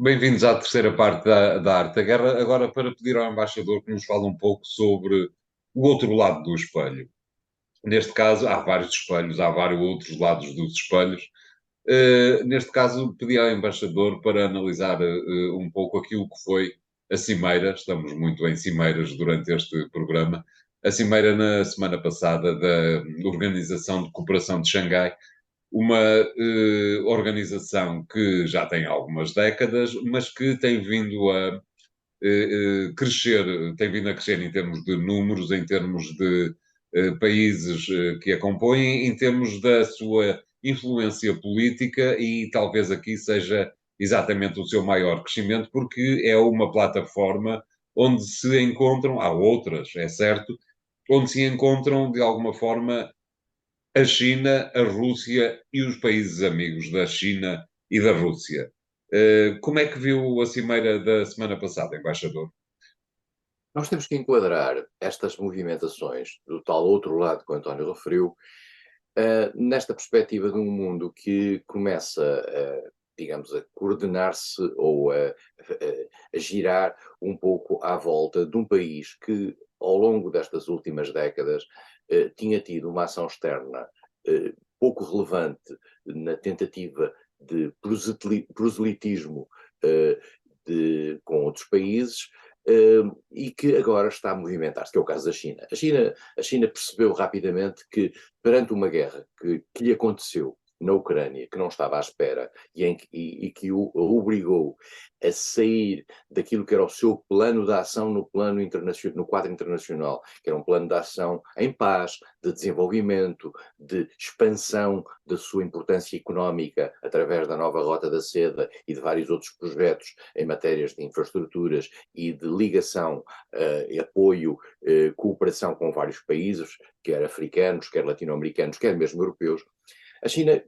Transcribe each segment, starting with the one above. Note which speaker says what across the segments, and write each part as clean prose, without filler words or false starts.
Speaker 1: Bem-vindos à terceira parte da Arte da Guerra. Agora, para pedir ao embaixador que nos fale um pouco sobre o outro lado do espelho. Neste caso, há vários espelhos, há vários outros lados dos espelhos. Neste caso, pedi ao embaixador para analisar um pouco aquilo que foi a cimeira. Estamos muito em cimeiras durante este programa. A cimeira na semana passada da Organização de Cooperação de Xangai, uma organização que já tem algumas décadas, mas que tem vindo a crescer, tem vindo a crescer em termos de números, em termos de países que a compõem, em termos da sua influência política e talvez aqui seja exatamente o seu maior crescimento, porque é uma plataforma onde se encontram, há outras, é certo, onde se encontram de alguma forma a China, a Rússia e os países amigos da China e da Rússia. Como é que viu a cimeira da semana passada, embaixador?
Speaker 2: Nós temos que enquadrar estas movimentações do tal outro lado que o António referiu, nesta perspectiva de um mundo que começa, digamos, a coordenar-se ou a girar um pouco à volta de um país que, ao longo destas últimas décadas, tinha tido uma ação externa pouco relevante na tentativa de proselitismo eh, com outros países, e que agora está a movimentar-se, que é o caso da China. A China percebeu rapidamente que, perante uma guerra que lhe aconteceu na Ucrânia, que não estava à espera e que o obrigou a sair daquilo que era o seu plano de ação no quadro internacional, que era um plano de ação em paz, de desenvolvimento, de expansão da sua importância económica através da nova Rota da Seda e de vários outros projetos em matérias de infraestruturas e de ligação, apoio, cooperação com vários países, quer africanos, quer latino-americanos, quer mesmo europeus. A China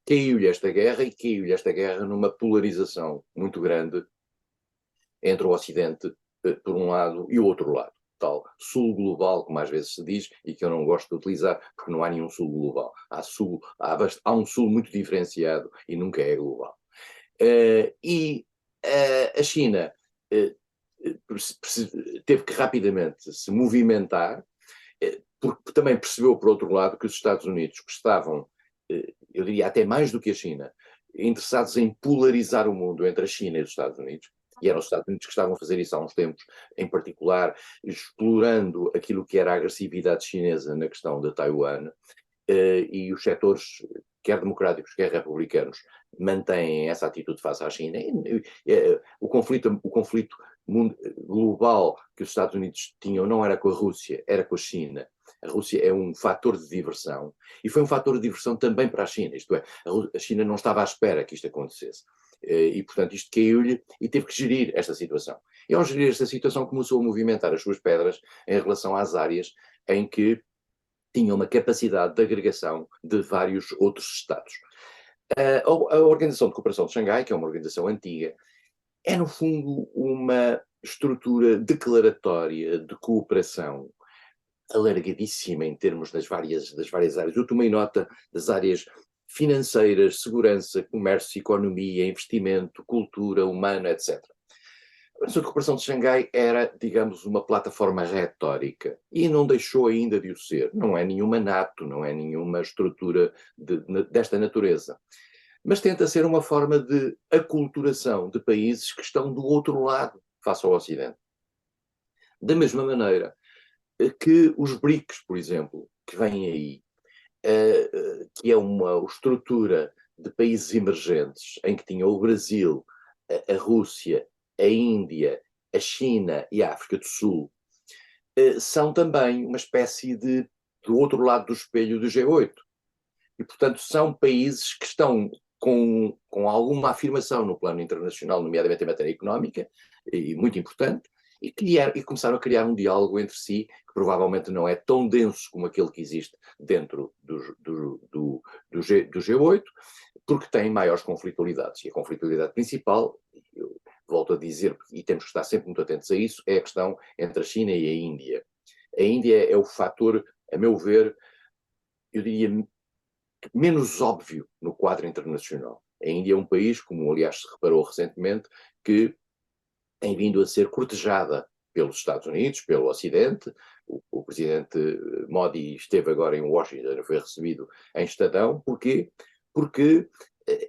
Speaker 2: caiu-lhe esta guerra numa polarização muito grande entre o Ocidente, por um lado, e o outro lado. Tal sul global, como às vezes se diz, e que eu não gosto de utilizar, porque não há nenhum sul global. Há um sul muito diferenciado e nunca é global. A China teve que rapidamente se movimentar, porque também percebeu, por outro lado, que os Estados Unidos, que estavam, eu diria até mais do que a China, interessados em polarizar o mundo entre a China e os Estados Unidos, e eram os Estados Unidos que estavam a fazer isso há uns tempos, em particular explorando aquilo que era a agressividade chinesa na questão de Taiwan, e os setores, quer democráticos, quer republicanos, mantêm essa atitude face à China. O conflito global que os Estados Unidos tinham não era com a Rússia, era com a China. A Rússia é um fator de diversão, e foi um fator de diversão também para a China, isto é, a China não estava à espera que isto acontecesse. E, portanto, isto caiu-lhe e teve que gerir esta situação. E, ao gerir esta situação, começou a movimentar as suas pedras em relação às áreas em que tinha uma capacidade de agregação de vários outros Estados. A Organização de Cooperação de Xangai, que é uma organização antiga, é, no fundo, uma estrutura declaratória de cooperação alargadíssima em termos das várias áreas. Eu tomei nota das áreas financeiras, segurança, comércio, economia, investimento, cultura, humana, etc. A Organização de Cooperação de Xangai era, digamos, uma plataforma retórica e não deixou ainda de o ser. Não é nenhuma NATO, não é nenhuma estrutura desta natureza. Mas tenta ser uma forma de aculturação de países que estão do outro lado, face ao Ocidente. Da mesma maneira que os BRICS, por exemplo, que vêm aí, que é uma estrutura de países emergentes, em que tinha o Brasil, a Rússia, a Índia, a China e a África do Sul, são também uma espécie do outro lado do espelho do G8. E, portanto, são países que estão com alguma afirmação no plano internacional, nomeadamente em matéria económica, e muito importante, e começaram a criar um diálogo entre si, que provavelmente não é tão denso como aquele que existe dentro do G8, porque tem maiores conflitualidades. E a conflitualidade principal, eu volto a dizer, e temos que estar sempre muito atentos a isso, é a questão entre a China e a Índia. A Índia é o fator, a meu ver, eu diria, menos óbvio no quadro internacional. A Índia é um país, como aliás se reparou recentemente, que tem vindo a ser cortejada pelos Estados Unidos, pelo Ocidente. O presidente Modi esteve agora em Washington, foi recebido em Estadão. Porquê? Porque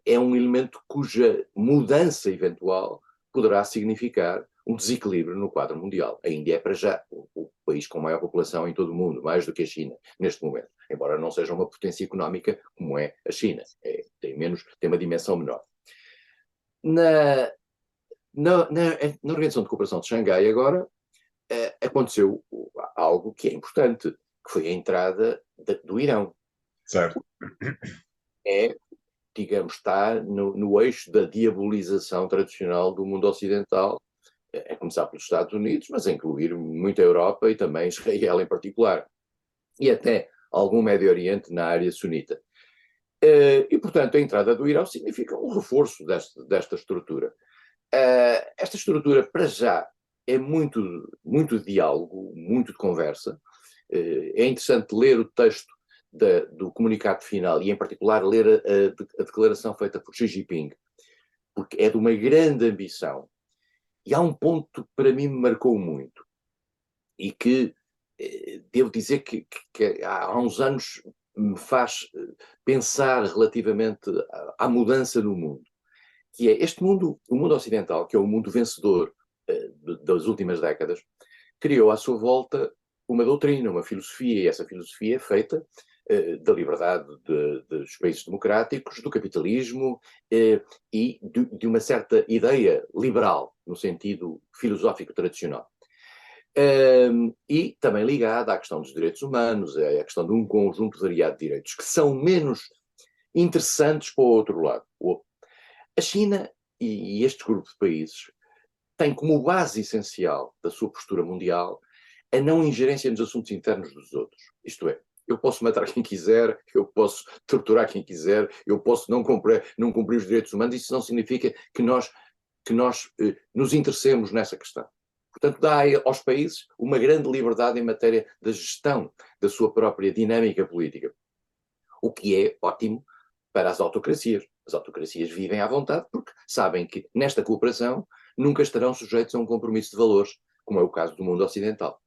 Speaker 2: é um elemento cuja mudança eventual poderá significar um desequilíbrio no quadro mundial. A Índia é para já o país com maior população em todo o mundo, mais do que a China, neste momento, embora não seja uma potência económica como é a China. Tem uma dimensão menor. Na Organização de Cooperação de Xangai agora aconteceu algo que é importante, que foi a entrada do Irão.
Speaker 1: Certo.
Speaker 2: Digamos, está no eixo da diabolização tradicional do mundo ocidental, a começar pelos Estados Unidos, mas a incluir muita Europa e também Israel em particular, e até algum Médio Oriente na área sunita. E, portanto, a entrada do Irão significa um reforço desta estrutura. Esta estrutura, para já, é muito, muito de diálogo, muito de conversa. É interessante ler o texto do comunicado final e, em particular, ler a declaração feita por Xi Jinping, porque é de uma grande ambição. E há um ponto que para mim me marcou muito e que devo dizer que há uns anos me faz pensar relativamente à mudança no mundo, que é este mundo, o mundo ocidental, que é o mundo vencedor das últimas décadas, criou à sua volta uma doutrina, uma filosofia, e essa filosofia é feita da liberdade dos países democráticos, do capitalismo e de uma certa ideia liberal, no sentido filosófico tradicional. E também ligada à questão dos direitos humanos, à questão de um conjunto variado de direitos, que são menos interessantes para o outro lado. A China e este grupo de países têm como base essencial da sua postura mundial a não ingerência nos assuntos internos dos outros. Isto é, eu posso matar quem quiser, eu posso torturar quem quiser, eu posso não cumprir os direitos humanos. Isso não significa que nós nos interessemos nessa questão. Portanto, dá aos países uma grande liberdade em matéria da gestão da sua própria dinâmica política, o que é ótimo para as autocracias. As autocracias vivem à vontade porque sabem que nesta cooperação nunca estarão sujeitos a um compromisso de valores, como é o caso do mundo ocidental.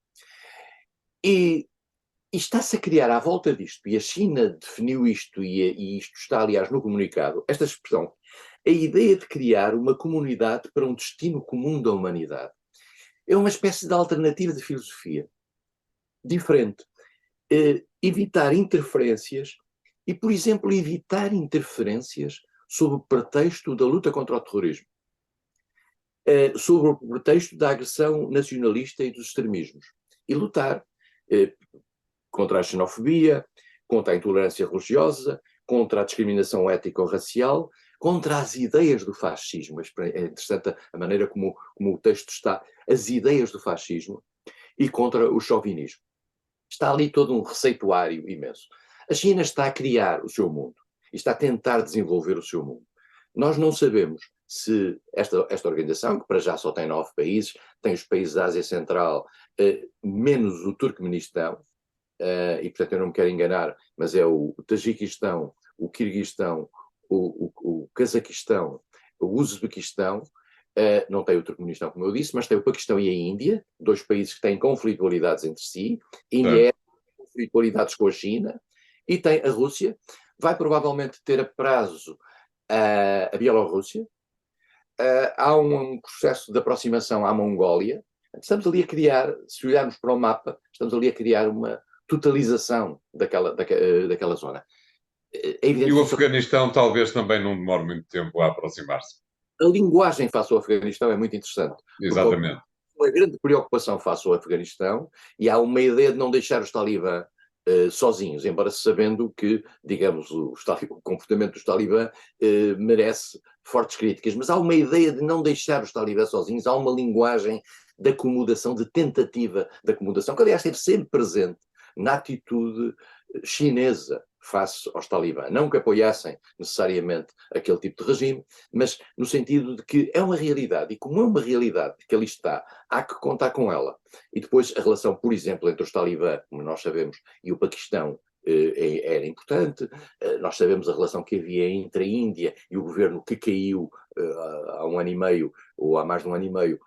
Speaker 2: E está-se a criar à volta disto, e a China definiu isto, e isto está, aliás, no comunicado, esta expressão, a ideia de criar uma comunidade para um destino comum da humanidade. É uma espécie de alternativa de filosofia, diferente. Evitar interferências e, por exemplo, evitar interferências sob o pretexto da luta contra o terrorismo, sob o pretexto da agressão nacionalista e dos extremismos, e lutar contra a xenofobia, contra a intolerância religiosa, contra a discriminação ética ou racial, contra as ideias do fascismo. É interessante a maneira como o texto está, as ideias do fascismo, e contra o chauvinismo. Está ali todo um receituário imenso. A China está a criar o seu mundo e está a tentar desenvolver o seu mundo. Nós não sabemos se esta organização, que para já só tem 9 países, tem os países da Ásia Central, menos o Turcomenistão, e portanto eu não me quero enganar, mas é o Tajiquistão, o Quirguistão, o Cazaquistão, o Uzbequistão, não tem o Turcomenistão, como eu disse, mas tem o Paquistão e a Índia, 2 países que têm conflitualidades entre si. A Índia tem conflitualidades com a China, e tem a Rússia, vai provavelmente ter a prazo a Bielorrússia. Há um processo de aproximação à Mongólia. Estamos ali a criar, se olharmos para o mapa, estamos ali a criar uma totalização daquela zona.
Speaker 1: E o Afeganistão talvez também não demore muito tempo a aproximar-se.
Speaker 2: A linguagem face ao Afeganistão é muito interessante.
Speaker 1: Exatamente.
Speaker 2: Uma grande preocupação face ao Afeganistão, e há uma ideia de não deixar os talibã sozinhos, embora sabendo que, digamos, o comportamento dos talibã merece fortes críticas, mas há uma ideia de não deixar os talibã sozinhos, há uma linguagem de acomodação, de tentativa de acomodação, que aliás esteve sempre presente na atitude chinesa face aos talibã. Não que apoiassem necessariamente aquele tipo de regime, mas no sentido de que é uma realidade, e como é uma realidade que ali está, há que contar com ela. E depois a relação, por exemplo, entre os talibã, como nós sabemos, e o Paquistão era importante. Nós sabemos a relação que havia entre a Índia e o governo que caiu há um ano e meio, ou há mais de um ano e meio,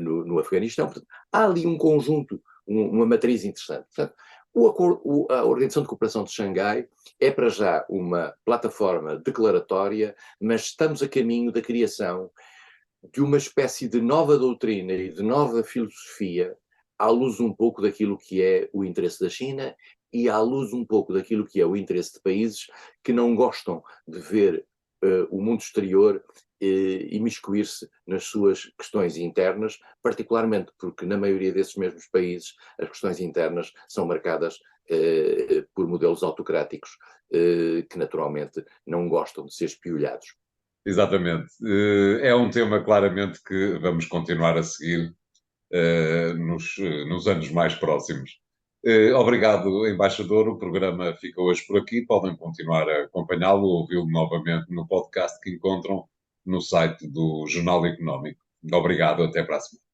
Speaker 2: no Afeganistão. Portanto, há ali um conjunto, uma matriz interessante. Portanto, a Organização de Cooperação de Xangai é para já uma plataforma declaratória, mas estamos a caminho da criação de uma espécie de nova doutrina e de nova filosofia, à luz um pouco daquilo que é o interesse da China e à luz um pouco daquilo que é o interesse de países que não gostam de ver o mundo exterior imiscuir-se nas suas questões internas, particularmente porque na maioria desses mesmos países as questões internas são marcadas por modelos autocráticos que naturalmente não gostam de ser espiolhados.
Speaker 1: Exatamente. É um tema claramente que vamos continuar a seguir nos anos mais próximos. Obrigado, embaixador. O programa fica hoje por aqui. Podem continuar a acompanhá-lo ou ouvi-lo novamente no podcast que encontram no site do Jornal Económico. Obrigado, até para a semana.